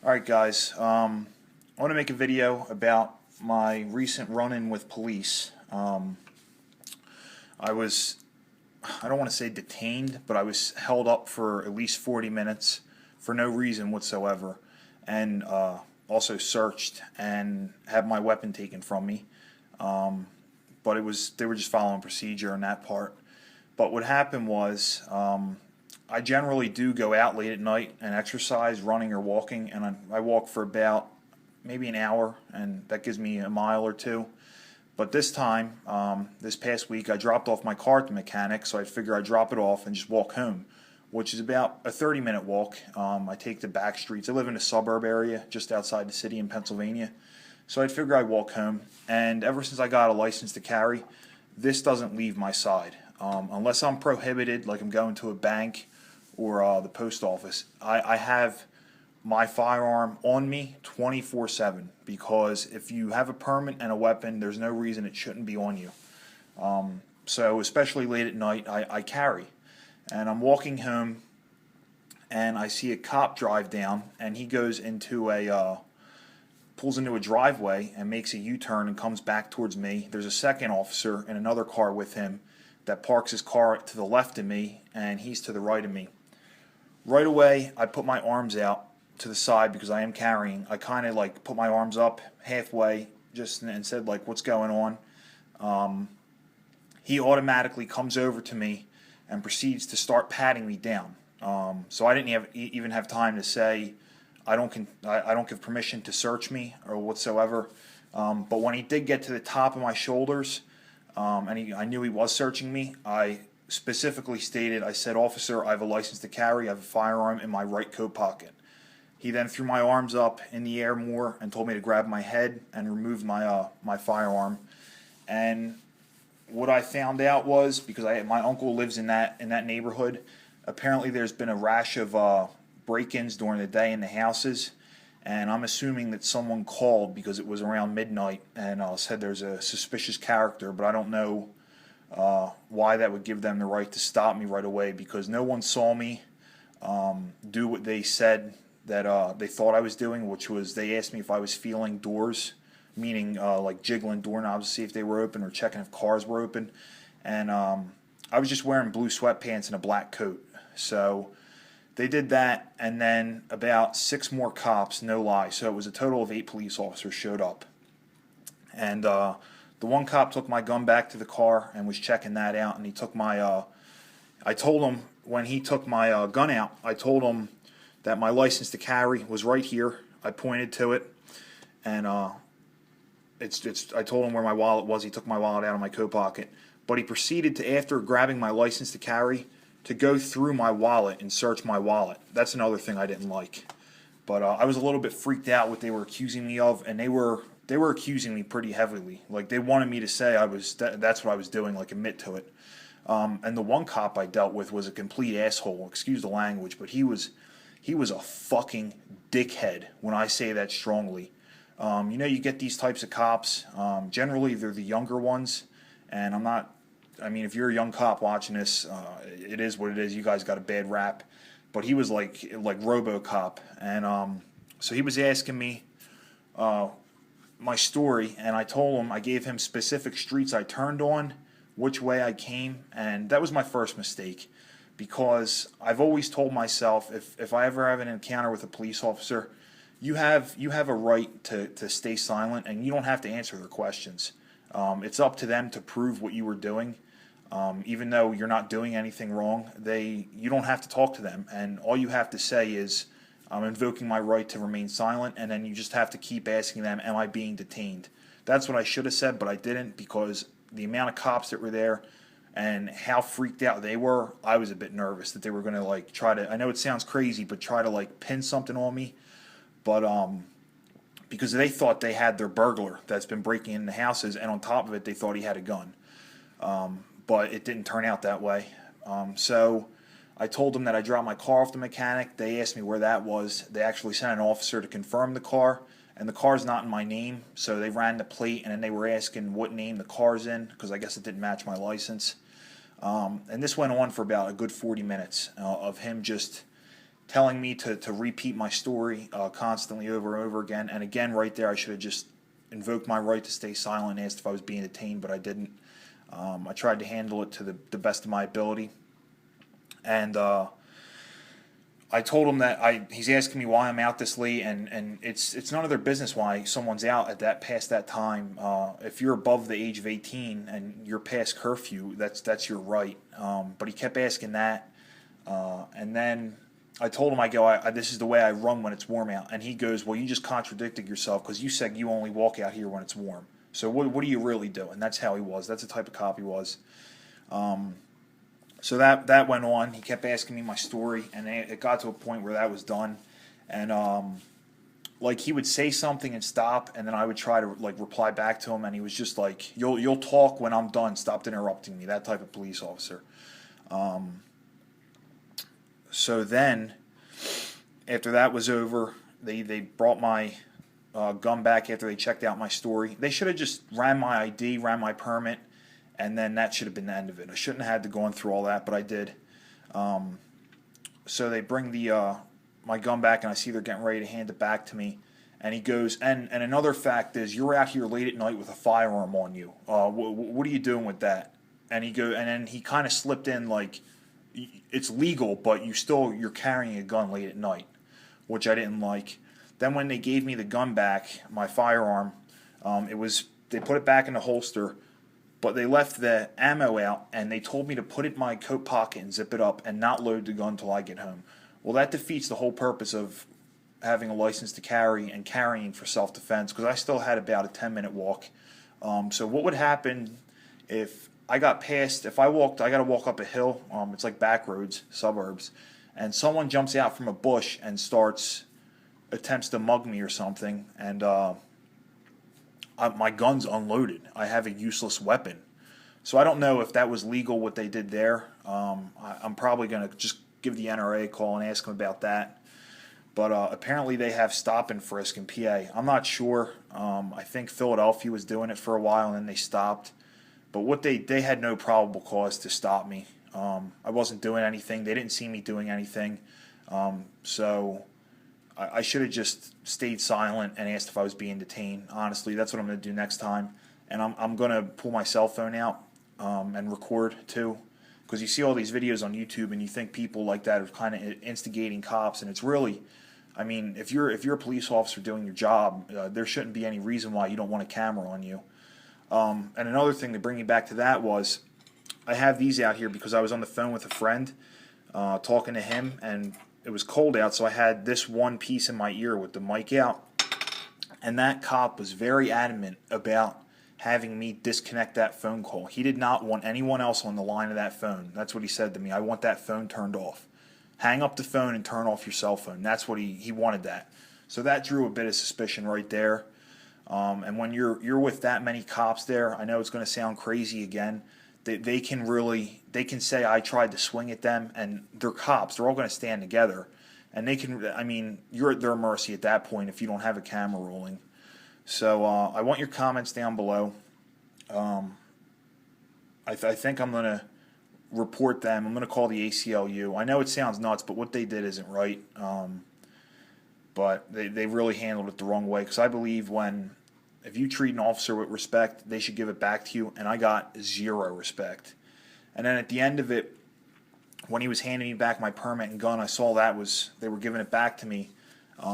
Alright guys, I want to make a video about my recent run-in with police. I was, I don't want to say detained, but I was held up for at least 40 minutes for no reason whatsoever, and also searched and had my weapon taken from me. But they were just following procedure on that part. But what happened was, I generally do go out late at night and exercise, running or walking, and I walk for about maybe an hour, and that gives me a mile or two. But this time, this past week, I dropped off my car at the mechanic, so I figure I'd drop it off and just walk home, which is about a 30-minute walk. I take the back streets. I live in a suburb area just outside the city in Pennsylvania, so I'd figure I'd walk home. And ever since I got a license to carry, this doesn't leave my side. Unless I'm prohibited, like I'm going to a bank or the post office, I have my firearm on me 24/7, because if you have a permit and a weapon, there's no reason it shouldn't be on you. So especially late at night, I carry. And I'm walking home, and I see a cop drive down, and he goes into pulls into a driveway and makes a U-turn and comes back towards me. There's a second officer in another car with him that parks his car to the left of me, and he's to the right of me. Right away, I put my arms out to the side because I am carrying. I kind of like put my arms up halfway just and said, like, what's going on? He automatically comes over to me and proceeds to start patting me down. So I didn't even have time to say I don't give permission to search me or whatsoever. But when he did get to the top of my shoulders, and I knew he was searching me, I specifically stated, I said, "Officer, I have a license to carry. I have a firearm in my right coat pocket." He then threw my arms up in the air more and told me to grab my head and remove my firearm. And what I found out was, because my uncle lives in that neighborhood, apparently there's been a rash of break-ins during the day in the houses, and I'm assuming that someone called because it was around midnight and said there's a suspicious character, but I don't know why that would give them the right to stop me right away, because no one saw me do what they said that they thought I was doing, which was they asked me if I was feeling doors, meaning like jiggling doorknobs to see if they were open or checking if cars were open. And I was just wearing blue sweatpants and a black coat. So they did that, and then about 6 more cops, no lie. So it was a total of 8 police officers showed up. And the one cop took my gun back to the car and was checking that out, and he took my I told him, when he took my gun out, I told him that my license to carry was right here. I pointed to it, and I told him where my wallet was. He took my wallet out of my coat pocket, but he proceeded to, after grabbing my license to carry, to go through my wallet and search my wallet. That's another thing I didn't like. But I was a little bit freaked out what they were accusing me of, and they were accusing me pretty heavily. Like, they wanted me to say that's what I was doing, like admit to it. And the one cop I dealt with was a complete asshole. Excuse the language, but he was a fucking dickhead, when I say that strongly. You get these types of cops. Generally, they're the younger ones, and if you're a young cop watching this, it is what it is. You guys got a bad rap. But he was like RoboCop, and so he was asking me my story, and I gave him specific streets I turned on, which way I came, and that was my first mistake, because I've always told myself, if I ever have an encounter with a police officer, you have a right to stay silent, and you don't have to answer their questions. It's up to them to prove what you were doing. Even though you're not doing anything wrong, you don't have to talk to them, and all you have to say is, "I'm invoking my right to remain silent," and then you just have to keep asking them, "Am I being detained?" That's what I should have said, but I didn't, because the amount of cops that were there and how freaked out they were, I was a bit nervous that they were going to like try to, I know it sounds crazy, but try to like pin something on me. But because they thought they had their burglar that's been breaking into houses, and on top of it, they thought he had a gun. But it didn't turn out that way. So I told them that I dropped my car off the mechanic. They asked me where that was. They actually sent an officer to confirm the car, and the car's not in my name. So they ran the plate, and then they were asking what name the car's in, because I guess it didn't match my license. And this went on for about a good 40 minutes of him just telling me to repeat my story constantly over and over again. And again, right there, I should have just invoked my right to stay silent and asked if I was being detained, but I didn't. I tried to handle it to the best of my ability. And I told him that he's asking me why I'm out this late, and it's none of their business why someone's out at that past that time. If you're above the age of 18 and you're past curfew, that's your right. But he kept asking that, and then I told him, I go, this is the way I run when it's warm out, and he goes, well, you just contradicted yourself because you said you only walk out here when it's warm. So what do you really do? And that's how he was. That's the type of cop he was. So that went on. He kept asking me my story, and it got to a point where that was done. And like he would say something and stop, and then I would try to like reply back to him, and he was just like, "You'll talk when I'm done. Stop interrupting me." That type of police officer. So then, after that was over, they brought my gun back after they checked out my story. They should have just ran my ID, ran my permit, and then that should have been the end of it. I shouldn't have had to go through all that, but I did. So they bring my gun back, and I see they're getting ready to hand it back to me. And he goes, and another fact is, you're out here late at night with a firearm on you. What are you doing with that? And then he kind of slipped in like, it's legal, but you're carrying a gun late at night, which I didn't like. Then when they gave me the gun back, my firearm, they put it back in the holster, but they left the ammo out, and they told me to put it in my coat pocket and zip it up and not load the gun until I get home. Well, that defeats the whole purpose of having a license to carry and carrying for self-defense, because I still had about a 10-minute walk. So what would happen if I got past, I got to walk up a hill, it's like back roads, suburbs, and someone jumps out from a bush and attempts to mug me or something, and my gun's unloaded. I have a useless weapon. So I don't know if that was legal, what they did there. I'm probably going to just give the NRA a call and ask them about that. But apparently they have stop and frisk in PA. I'm not sure. I think Philadelphia was doing it for a while, and then they stopped. But they had no probable cause to stop me. I wasn't doing anything. They didn't see me doing anything. So I should have just stayed silent and asked if I was being detained. Honestly, that's what I'm going to do next time. And I'm going to pull my cell phone out and record too, because you see all these videos on YouTube and you think people like that are kind of instigating cops, and it's really, I mean, if you're a police officer doing your job, there shouldn't be any reason why you don't want a camera on you. And another thing to bring me back to that was, I have these out here because I was on the phone with a friend talking to him, and it was cold out, so I had this one piece in my ear with the mic out, and that cop was very adamant about having me disconnect that phone call. He did not want anyone else on the line of that phone. That's what he said to me. I want that phone turned off. Hang up the phone and turn off your cell phone. That's what he wanted that. So that drew a bit of suspicion right there. And when you're with that many cops there, I know it's going to sound crazy again. They can say I tried to swing at them, and they're cops. They're all going to stand together, and you're at their mercy at that point if you don't have a camera rolling. So I want your comments down below. I think I'm going to report them. I'm going to call the ACLU. I know it sounds nuts, but what they did isn't right. But they really handled it the wrong way, because I believe if you treat an officer with respect, they should give it back to you, and I got zero respect. And then at the end of it, when he was handing me back my permit and gun, I saw they were giving it back to me.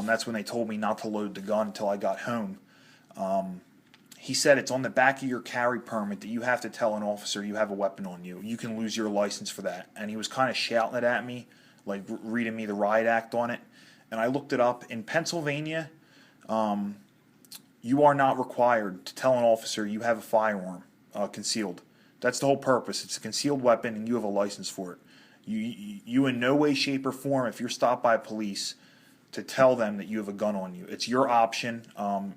That's when they told me not to load the gun until I got home. He said it's on the back of your carry permit that you have to tell an officer you have a weapon on you. You can lose your license for that. And he was kind of shouting it at me, like reading me the riot act on it. And I looked it up. In Pennsylvania, you are not required to tell an officer you have a firearm concealed. That's the whole purpose. It's a concealed weapon, and you have a license for it. You in no way, shape, or form, if you're stopped by police, to tell them that you have a gun on you. It's your option.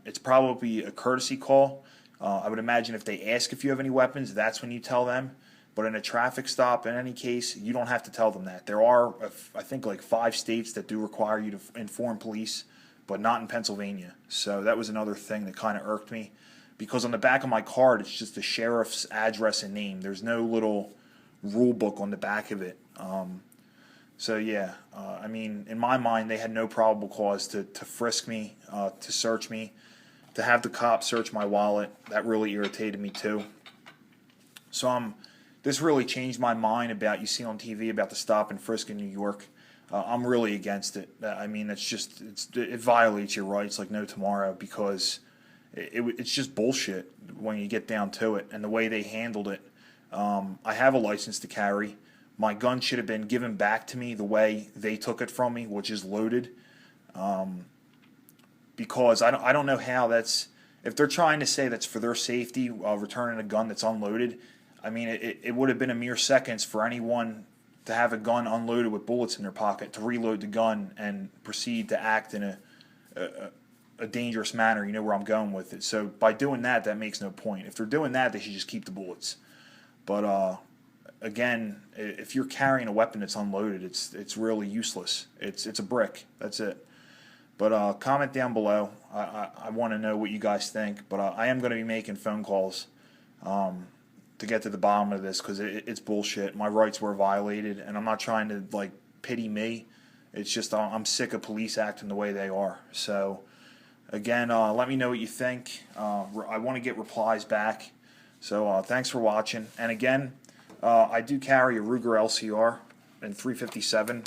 It's probably a courtesy call. I would imagine if they ask if you have any weapons, that's when you tell them. But in a traffic stop, in any case, you don't have to tell them that. There are, I think, like 5 states that do require you to inform police, but not in Pennsylvania. So that was another thing that kind of irked me, because on the back of my card, it's just the sheriff's address and name. There's no little rule book on the back of it. So yeah, I mean, in my mind, they had no probable cause to frisk me, to search me, to have the cops search my wallet. That really irritated me too. So this really changed my mind about, you see on TV about the stop and frisk in New York. I'm really against it. I mean, it violates your rights like no tomorrow, because it's just bullshit when you get down to it, and the way they handled it. I have a license to carry. My gun should have been given back to me the way they took it from me, which is loaded. Because I don't know how that's, if they're trying to say that's for their safety while returning a gun that's unloaded. I mean, it would have been a mere seconds for anyone to have a gun unloaded with bullets in their pocket to reload the gun and proceed to act in a dangerous manner. You know where I'm going with it. So by doing that, that makes no point. If they're doing that, they should just keep the bullets. But again, if you're carrying a weapon that's unloaded, it's really useless. It's a brick. That's it. But comment down below. I want to know what you guys think. But I am going to be making phone calls to get to the bottom of this, because it's bullshit. My rights were violated, and I'm not trying to like pity me. It's just I'm sick of police acting the way they are. So again, let me know what you think. I want to get replies back. So thanks for watching. And again, I do carry a Ruger LCR in 357.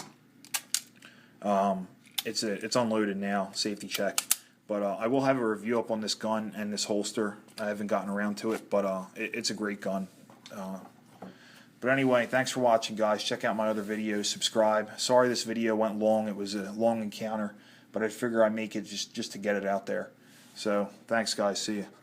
It's unloaded now, safety check. But I will have a review up on this gun and this holster. I haven't gotten around to it, but it's a great gun. But anyway, thanks for watching, guys. Check out my other videos. Subscribe. Sorry this video went long. It was a long encounter, but I figure I'd make it just to get it out there. So thanks, guys. See you.